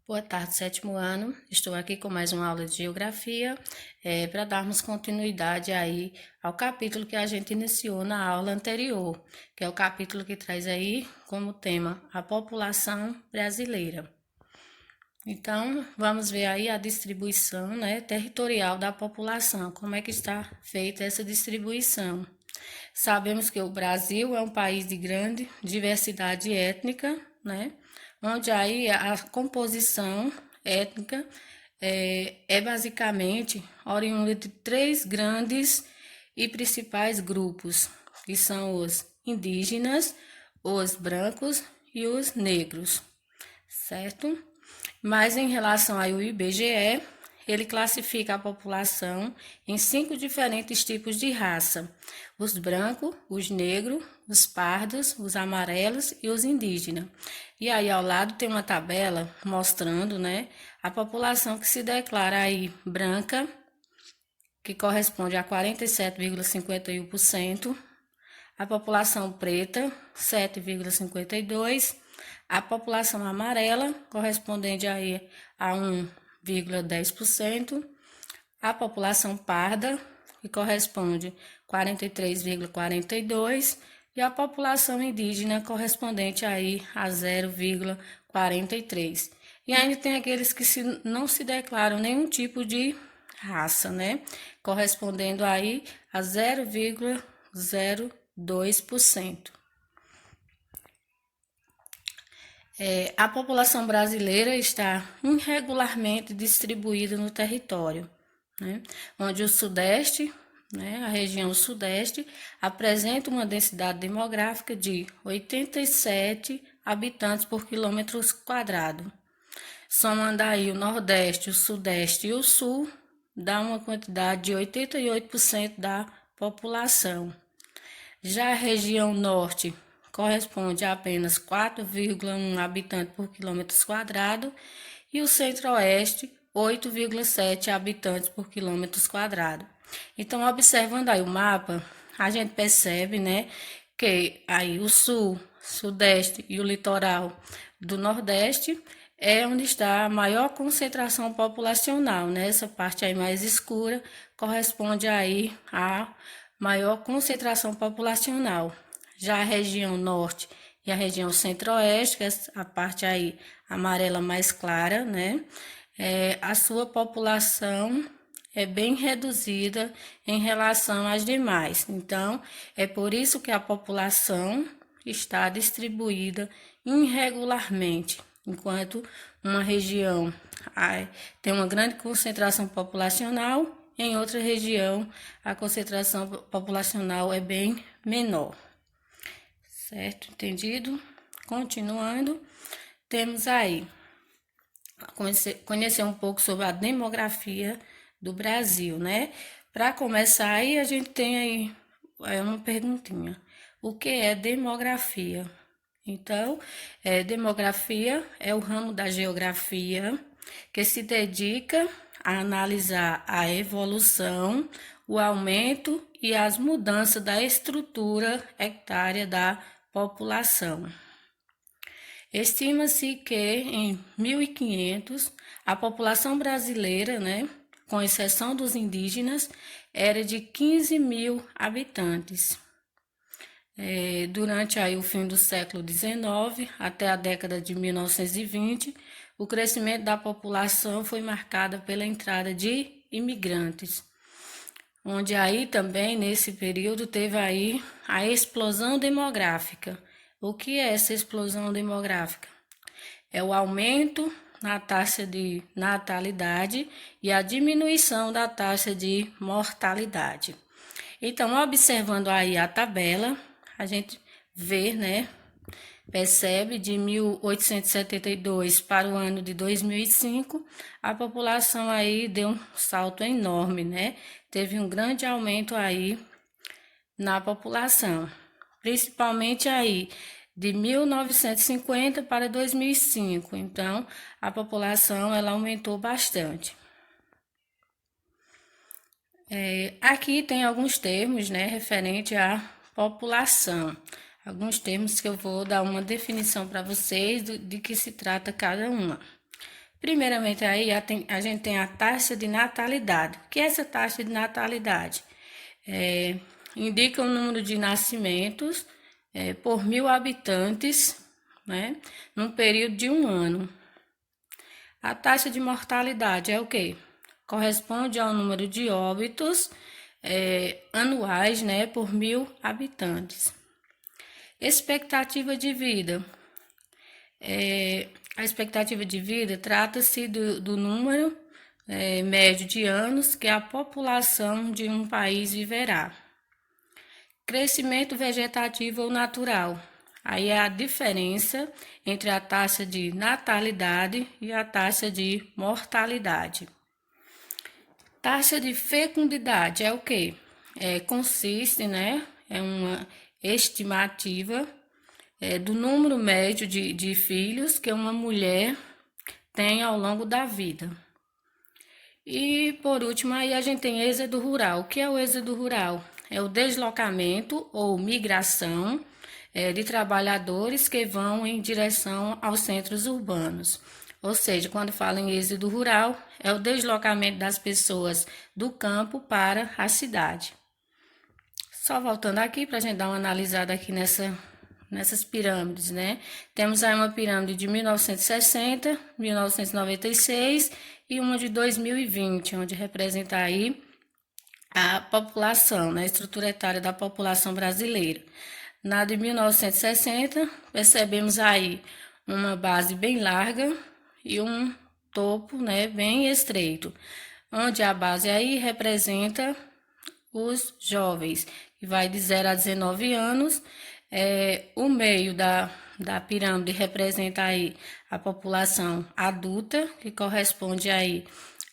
Boa tarde, sétimo ano. Estou aqui com mais uma aula de geografia, para darmos continuidade aí ao capítulo que a gente iniciou na aula anterior, que é o capítulo que traz aí como tema a população brasileira. Então, vamos ver aí a distribuição, né, territorial da população, como é que está feita essa distribuição. Sabemos que o Brasil é um país de grande diversidade étnica, né? Onde aí a composição étnica é basicamente oriunda de três grandes e principais grupos, que são os indígenas, os brancos e os negros, certo? Mas em relação ao IBGE, ele classifica a população em 5 diferentes tipos de raça: os brancos, os negros, os pardos, os amarelos e os indígenas. E aí ao lado tem uma tabela mostrando, né, a população que se declara aí branca, que corresponde a 47,51%, a população preta, 7,52%, a população amarela, correspondente aí a 1,10%, a população parda, que corresponde a 43,42%, e a população indígena, correspondente aí a 0,43%. E ainda tem aqueles que não se declaram nenhum tipo de raça, né? Correspondendo aí a 0,02%. A população brasileira está irregularmente distribuída no território, né? Onde o Sudeste, né, a região Sudeste, apresenta uma densidade demográfica de 87 habitantes por quilômetro quadrado. Somando aí o Nordeste, o Sudeste e o Sul, dá uma quantidade de 88% da população. Já a região Norte corresponde a apenas 4,1 habitantes por quilômetro quadrado e o Centro-Oeste 8,7 habitantes por quilômetro quadrado. Então, observando aí o mapa, a gente percebe, né, que aí o Sul, Sudeste e o litoral do Nordeste é onde está a maior concentração populacional, né? Essa parte aí mais escura corresponde aí à maior concentração populacional. Já a região norte e a região centro-oeste, que é a parte aí amarela mais clara, né? A sua população é bem reduzida em relação às demais. Então, é por isso que a população está distribuída irregularmente, enquanto uma região tem uma grande concentração populacional, em outra região a concentração populacional é bem menor. Certo? Entendido? Continuando, temos aí conhecer um pouco sobre a demografia do Brasil, né? Para começar aí, a gente tem aí uma perguntinha. O que é demografia? Então, demografia é o ramo da geografia que se dedica a analisar a evolução, o aumento e as mudanças da estrutura hectárea da população. Estima-se que em 1500 a população brasileira, né, com exceção dos indígenas, era de 15 mil habitantes. Durante aí o fim do século XIX até a década de 1920, o crescimento da população foi marcado pela entrada de imigrantes, onde aí também nesse período teve aí a explosão demográfica. O que é essa explosão demográfica? É o aumento na taxa de natalidade e a diminuição da taxa de mortalidade. Então, observando aí a tabela, a gente vê, né, percebe de 1872 para o ano de 2005, a população aí deu um salto enorme, né? Teve um grande aumento aí na população, principalmente aí de 1950 para 2005. Então, a população ela aumentou bastante. Aqui tem alguns termos, né, referente à população. Alguns termos que eu vou dar uma definição para vocês de que se trata cada uma. Primeiramente aí a gente tem a taxa de natalidade. O que é essa taxa de natalidade? Indica o número de nascimentos por 1.000 habitantes, né, num período de um ano. A taxa de mortalidade é o quê? Corresponde ao número de óbitos anuais, né, por 1.000 habitantes. Expectativa de vida. A expectativa de vida trata-se do número médio de anos que a população de um país viverá. Crescimento vegetativo ou natural. Aí é a diferença entre a taxa de natalidade e a taxa de mortalidade. Taxa de fecundidade é o quê? Consiste, né? É uma estimativa do número médio de filhos que uma mulher tem ao longo da vida. E por último, aí a gente tem êxodo rural. O que é o êxodo rural? É o deslocamento ou migração de trabalhadores que vão em direção aos centros urbanos. Ou seja, quando fala em êxodo rural, é o deslocamento das pessoas do campo para a cidade. Só voltando aqui para a gente dar uma analisada aqui nessas pirâmides, né? Temos aí uma pirâmide de 1960, 1996 e uma de 2020, onde representa aí a população, né? A estrutura etária da população brasileira. Na de 1960, percebemos aí uma base bem larga e um topo, né, bem estreito, onde a base aí representa os jovens, que vai de 0 a 19 anos. O meio da pirâmide representa aí a população adulta, que corresponde aí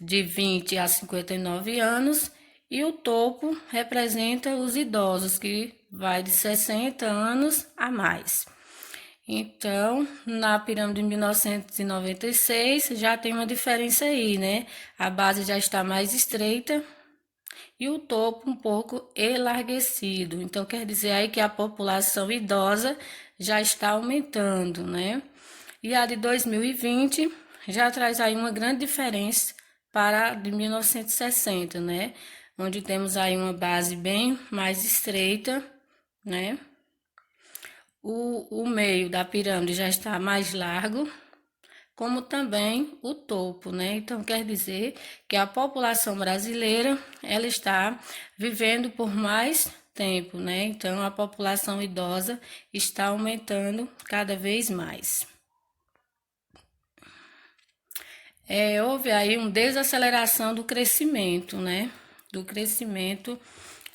de 20 a 59 anos, e o topo representa os idosos, que vai de 60 anos a mais. Então, na pirâmide de 1996 já tem uma diferença aí, né? A base já está mais estreita e o topo um pouco enlarguecido. Então, quer dizer aí que a população idosa já está aumentando, né? E a de 2020 já traz aí uma grande diferença para a de 1960, né? Onde temos aí uma base bem mais estreita, né? O meio da pirâmide já está mais largo, como também o topo, né? Então, quer dizer que a população brasileira, ela está vivendo por mais tempo, né? Então, a população idosa está aumentando cada vez mais. Houve aí uma desaceleração do crescimento, né? Do crescimento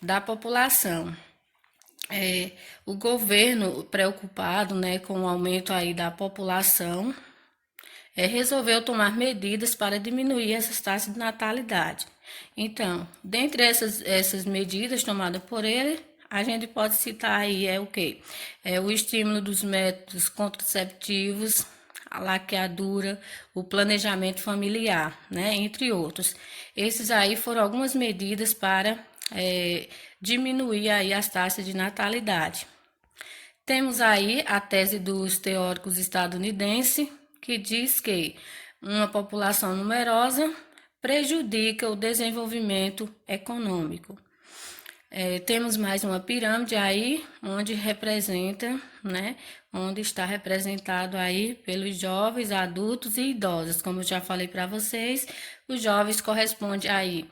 da população. O governo, preocupado, né, com o aumento aí da população, resolveu tomar medidas para diminuir essas taxas de natalidade. Então, dentre essas medidas tomadas por ele, a gente pode citar aí o quê? O estímulo dos métodos contraceptivos, a laqueadura, o planejamento familiar, né, entre outros. Esses aí foram algumas medidas para diminuir aí as taxas de natalidade. Temos aí a tese dos teóricos estadunidenses, que diz que uma população numerosa prejudica o desenvolvimento econômico. Temos mais uma pirâmide aí, onde representa, né, onde está representado aí pelos jovens, adultos e idosos. Como eu já falei para vocês, os jovens correspondem aí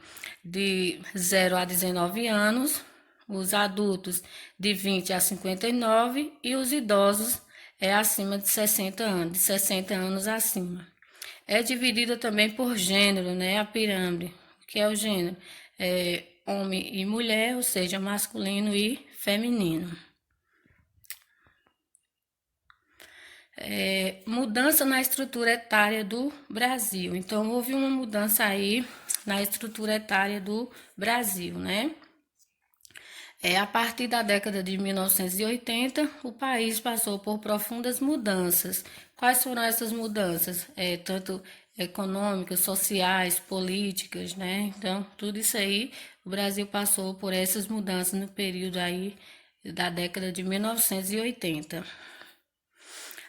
de 0 a 19 anos, os adultos de 20 a 59 e os idosos acima de 60 anos, de 60 anos acima. É dividida também por gênero, né, a pirâmide. O que é o gênero? Homem e mulher, ou seja, masculino e feminino. Mudança na estrutura etária do Brasil. Então, houve uma mudança aí na estrutura etária do Brasil, né? A partir da década de 1980, o país passou por profundas mudanças. Quais foram essas mudanças? Tanto econômicas, sociais, políticas, né? Então, tudo isso aí, o Brasil passou por essas mudanças no período aí da década de 1980.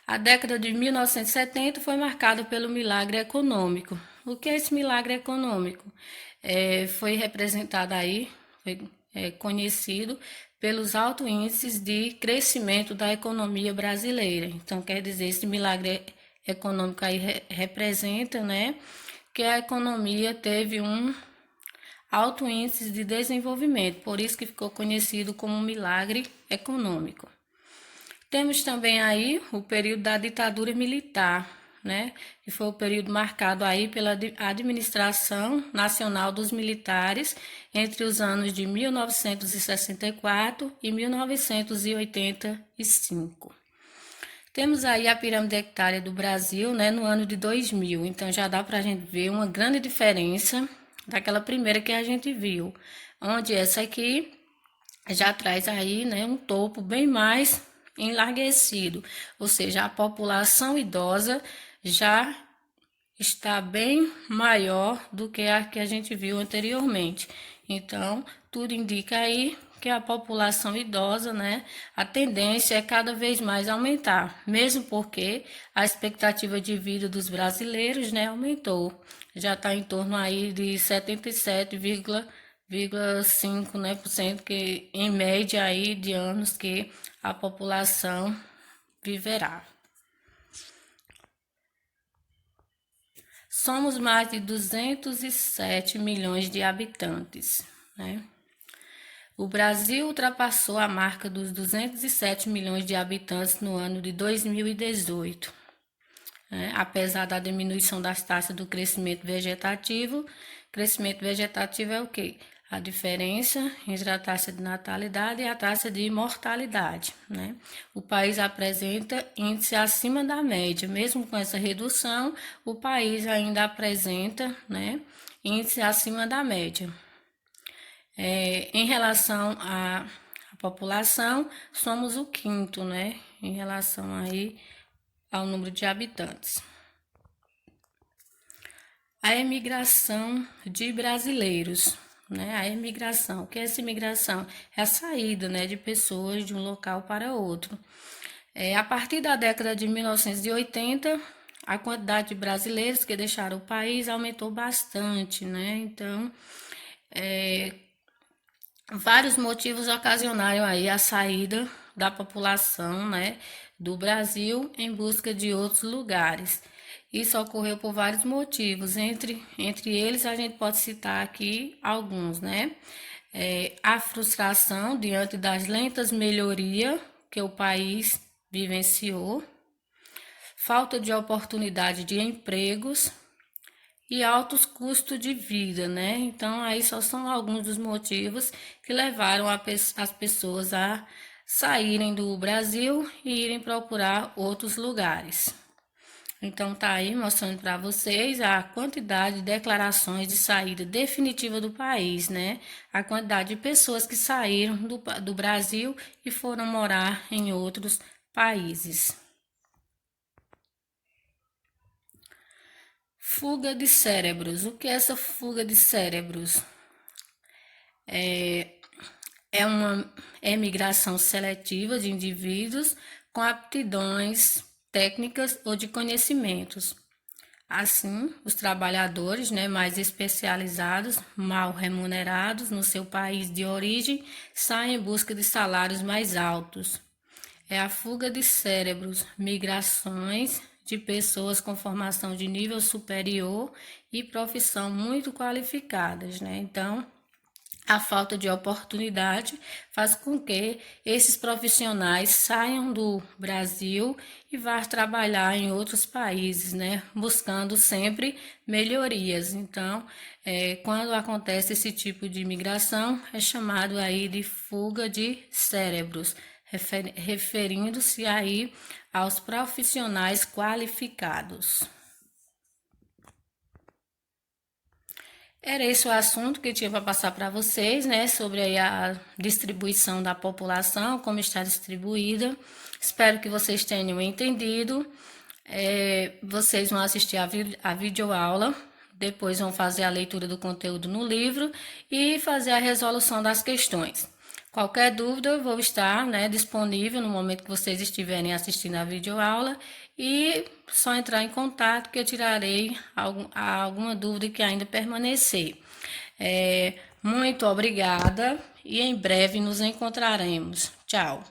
A década de 1970 foi marcada pelo milagre econômico. O que é esse milagre econômico? Foi representado aí, foi conhecido pelos altos índices de crescimento da economia brasileira. Então, quer dizer, esse milagre econômico aí representa, né, que a economia teve um alto índice de desenvolvimento, por isso que ficou conhecido como milagre econômico. Temos também aí o período da ditadura militar, né, que foi o período marcado aí pela administração nacional dos militares entre os anos de 1964 e 1985. Temos aí a pirâmide hectare do Brasil, né, no ano de 2000, então já dá para a gente ver uma grande diferença daquela primeira que a gente viu, onde essa aqui já traz aí, né, um topo bem mais enlarguecido, ou seja, a população idosa já está bem maior do que a que a gente viu anteriormente. Então, tudo indica aí que a população idosa, né, a tendência é cada vez mais aumentar, mesmo porque a expectativa de vida dos brasileiros, né, aumentou. Já está em torno aí de 77,5, né, por cento, que em média aí de anos que a população viverá. Somos mais de 207 milhões de habitantes, né? O Brasil ultrapassou a marca dos 207 milhões de habitantes no ano de 2018. Né? Apesar da diminuição das taxas do crescimento vegetativo é o quê? A diferença entre a taxa de natalidade e a taxa de mortalidade, né? O país apresenta índice acima da média, mesmo com essa redução, o país ainda apresenta, né, índice acima da média. Em relação à população, somos o quinto, né, em relação aí ao número de habitantes. A emigração de brasileiros. Né, a imigração. O que é essa imigração? É a saída, né, de pessoas de um local para outro. A partir da década de 1980, a quantidade de brasileiros que deixaram o país aumentou bastante, né? Então, vários motivos ocasionaram aí a saída da população, né, do Brasil em busca de outros lugares. Isso ocorreu por vários motivos, entre eles a gente pode citar aqui alguns, né? A frustração diante das lentas melhorias que o país vivenciou, falta de oportunidade de empregos e altos custos de vida, né? Então, aí só são alguns dos motivos que levaram as pessoas a saírem do Brasil e irem procurar outros lugares. Então, tá aí mostrando para vocês a quantidade de declarações de saída definitiva do país, né? A quantidade de pessoas que saíram do Brasil e foram morar em outros países. Fuga de cérebros. O que é essa fuga de cérebros? É uma emigração seletiva de indivíduos com aptidões técnicas ou de conhecimentos. Assim, os trabalhadores, né, mais especializados, mal remunerados no seu país de origem, saem em busca de salários mais altos. É a fuga de cérebros, migrações de pessoas com formação de nível superior e profissão muito qualificadas, né? Então, a falta de oportunidade faz com que esses profissionais saiam do Brasil e vá trabalhar em outros países, né? Buscando sempre melhorias. Então, quando acontece esse tipo de imigração, é chamado aí de fuga de cérebros, referindo-se aí aos profissionais qualificados. Era esse o assunto que eu tinha para passar para vocês, né, sobre aí a distribuição da população, como está distribuída. Espero que vocês tenham entendido. Vocês vão assistir a videoaula, depois vão fazer a leitura do conteúdo no livro e fazer a resolução das questões. Qualquer dúvida, eu vou estar, né, disponível no momento que vocês estiverem assistindo a videoaula e só entrar em contato que eu tirarei alguma dúvida que ainda permanecer. Muito obrigada e em breve nos encontraremos. Tchau!